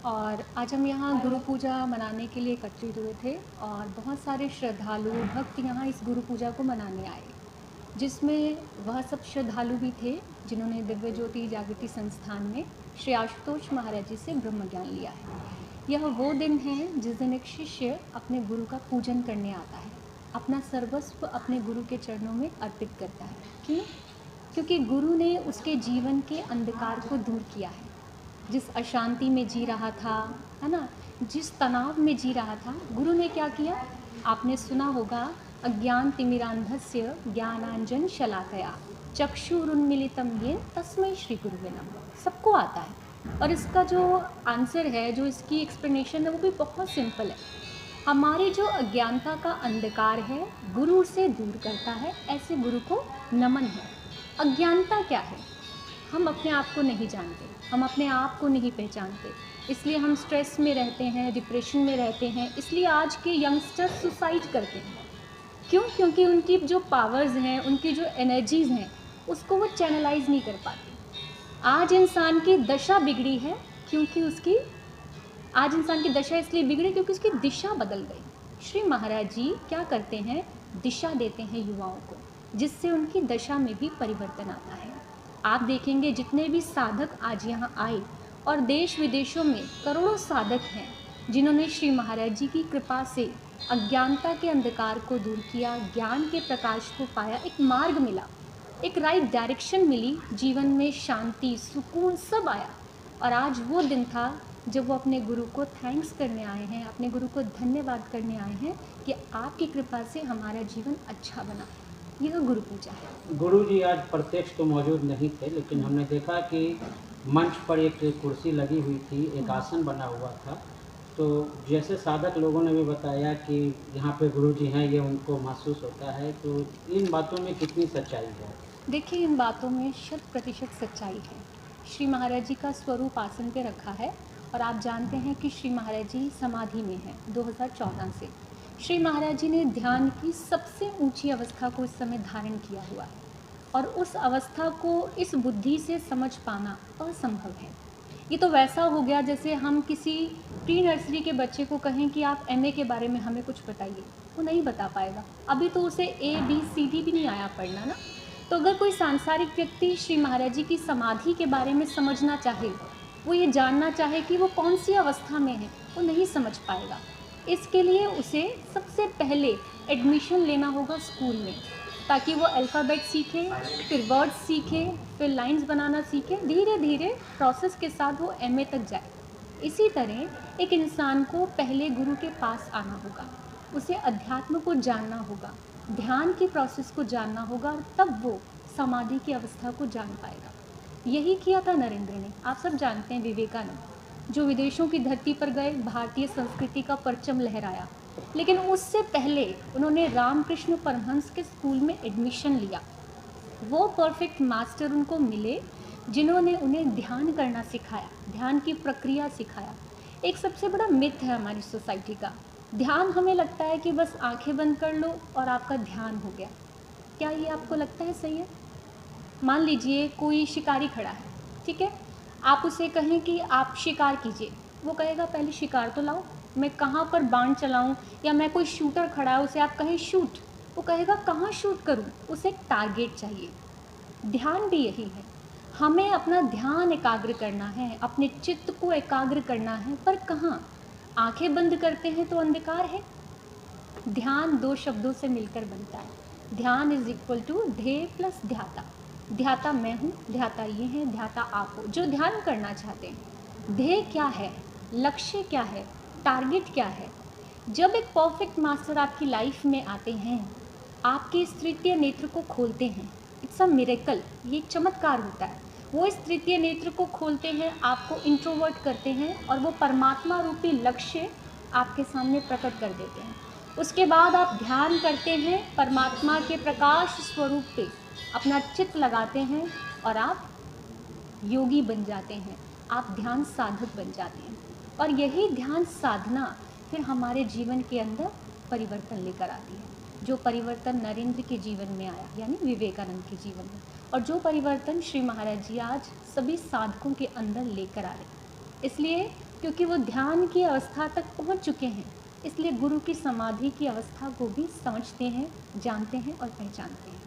और आज हम यहाँ गुरु पूजा मनाने के लिए एकत्रित हुए थे और बहुत सारे श्रद्धालु भक्त यहाँ इस गुरु पूजा को मनाने आए, जिसमें वह सब श्रद्धालु भी थे जिन्होंने दिव्य ज्योति जागृति संस्थान में श्री आशुतोष महाराज जी से ब्रह्म ज्ञान लिया है। यह वो दिन है जिस दिन एक शिष्य अपने गुरु का पूजन करने आता है, अपना सर्वस्व अपने गुरु के चरणों में अर्पित करता है। क्यों? क्योंकि गुरु ने उसके जीवन के अंधकार को दूर किया है। जिस अशांति में जी रहा था, है ना, जिस तनाव में जी रहा था, गुरु ने क्या किया? आपने सुना होगा, अज्ञान तिमिरांधस्य ज्ञानांजन शलाकया चक्षुरुन्मीलितं येन तस्मै श्री गुरुवे नमः। सबको आता है और इसका जो आंसर है, जो इसकी एक्सप्लेनेशन है, वो भी बहुत सिंपल है। हमारी जो अज्ञानता का अंधकार है, गुरु उसे दूर करता है। ऐसे गुरु को नमन है। अज्ञानता क्या है? हम अपने आप को नहीं जानते, हम अपने आप को नहीं पहचानते, इसलिए हम स्ट्रेस में रहते हैं, डिप्रेशन में रहते हैं। इसलिए आज के यंगस्टर्स सुसाइड करते हैं। क्यों? क्योंकि उनकी जो पावर्स हैं, उनकी जो एनर्जीज़ हैं, उसको वो चैनलाइज नहीं कर पाते। आज इंसान की दशा बिगड़ी है क्योंकि उसकी आज इंसान की दशा इसलिए बिगड़ी क्योंकि उसकी दिशा बदल गई। श्री महाराज जी क्या करते हैं? दिशा देते हैं युवाओं को, जिससे उनकी दशा में भी परिवर्तन आता है। आप देखेंगे जितने भी साधक आज यहाँ आए, और देश विदेशों में करोड़ों साधक हैं जिन्होंने श्री महाराज जी की कृपा से अज्ञानता के अंधकार को दूर किया, ज्ञान के प्रकाश को पाया, एक मार्ग मिला, एक राइट डायरेक्शन मिली, जीवन में शांति, सुकून सब आया। और आज वो दिन था जब वो अपने गुरु को थैंक्स करने आए हैं, अपने गुरु को धन्यवाद करने आए हैं कि आपकी कृपा से हमारा जीवन अच्छा बना। यह गुरु पूजा है। गुरु जी आज प्रत्यक्ष तो मौजूद नहीं थे, लेकिन हमने देखा कि मंच पर एक कुर्सी लगी हुई थी, एक आसन बना हुआ था। तो जैसे साधक लोगों ने भी बताया कि यहाँ पे गुरु जी हैं, ये उनको महसूस होता है। तो इन बातों में कितनी सच्चाई है? देखिए, इन बातों में 100% सच्चाई है। श्री महाराज जी का स्वरूप आसन पे रखा है और आप जानते हैं कि श्री महाराज जी समाधि में हैं 2014 से। श्री महाराज जी ने ध्यान की सबसे ऊंची अवस्था को इस समय धारण किया हुआ है और उस अवस्था को इस बुद्धि से समझ पाना असंभव है। ये तो वैसा हो गया जैसे हम किसी प्री नर्सरी के बच्चे को कहें कि आप एमए के बारे में हमें कुछ बताइए, वो नहीं बता पाएगा। अभी तो उसे ABCD भी नहीं आया पढ़ना ना। तो अगर कोई सांसारिक व्यक्ति श्री महाराज जी की समाधि के बारे में समझना चाहे, वो ये जानना चाहे कि वो कौन सी अवस्था में है, वो नहीं समझ पाएगा। इसके लिए उसे सबसे पहले एडमिशन लेना होगा स्कूल में, ताकि वो अल्फ़ाबेट सीखे, फिर वर्ड्स सीखे, फिर लाइंस बनाना सीखे। धीरे धीरे प्रोसेस के साथ वो एमए तक जाए। इसी तरह एक इंसान को पहले गुरु के पास आना होगा, उसे अध्यात्म को जानना होगा, ध्यान की प्रोसेस को जानना होगा, और तब वो समाधि की अवस्था को जान पाएगा। यही किया था नरेंद्र ने। आप सब जानते हैं विवेकानंद, जो विदेशों की धरती पर गए, भारतीय संस्कृति का परचम लहराया, लेकिन उससे पहले उन्होंने रामकृष्ण परमहंस के स्कूल में एडमिशन लिया। वो परफेक्ट मास्टर उनको मिले जिन्होंने उन्हें ध्यान करना सिखाया, ध्यान की प्रक्रिया सिखाया। एक सबसे बड़ा मिथ है हमारी सोसाइटी का, ध्यान हमें लगता है कि बस आंखें बंद कर लो और आपका ध्यान हो गया। क्या ये आपको लगता है सही है? मान लीजिए कोई शिकारी खड़ा है, ठीक है, आप उसे कहें कि आप शिकार कीजिए, वो कहेगा पहले शिकार तो लाओ, मैं कहाँ पर बाण चलाऊं, या मैं कोई शूटर खड़ा है उसे आप कहें शूट, वो कहेगा कहाँ शूट करूं, उसे एक टारगेट चाहिए। ध्यान भी यही है, हमें अपना ध्यान एकाग्र करना है, अपने चित्त को एकाग्र करना है, पर कहाँ? आंखें बंद करते हैं तो अंधकार है। ध्यान दो शब्दों से मिलकर बनता है। ध्यान इज इक्वल टू ध्येय प्लस ध्याता। ध्याता मैं हूँ, ध्याता ये है, ध्याता आप हो जो ध्यान करना चाहते हैं। ध्येय क्या है, लक्ष्य क्या है, टारगेट क्या है? जब एक परफेक्ट मास्टर आपकी लाइफ में आते हैं, आपके इस तृतीय नेत्र को खोलते हैं, इट्स अ मिरेकल, ये एक चमत्कार होता है। वो इस तृतीय नेत्र को खोलते हैं, आपको इंट्रोवर्ट करते हैं और वो परमात्मा रूपी लक्ष्य आपके सामने प्रकट कर देते हैं। उसके बाद आप ध्यान करते हैं, परमात्मा के प्रकाश स्वरूप पे अपना चित्त लगाते हैं और आप योगी बन जाते हैं, आप ध्यान साधक बन जाते हैं। और यही ध्यान साधना फिर हमारे जीवन के अंदर परिवर्तन लेकर आती है। जो परिवर्तन नरेंद्र के जीवन में आया, यानी विवेकानंद के जीवन में, और जो परिवर्तन श्री महाराज जी आज सभी साधकों के अंदर लेकर आ रहे। इसलिए क्योंकि वो ध्यान की अवस्था तक पहुंच चुके हैं, इसलिए गुरु की समाधि की अवस्था को भी समझते हैं, जानते हैं और पहचानते हैं।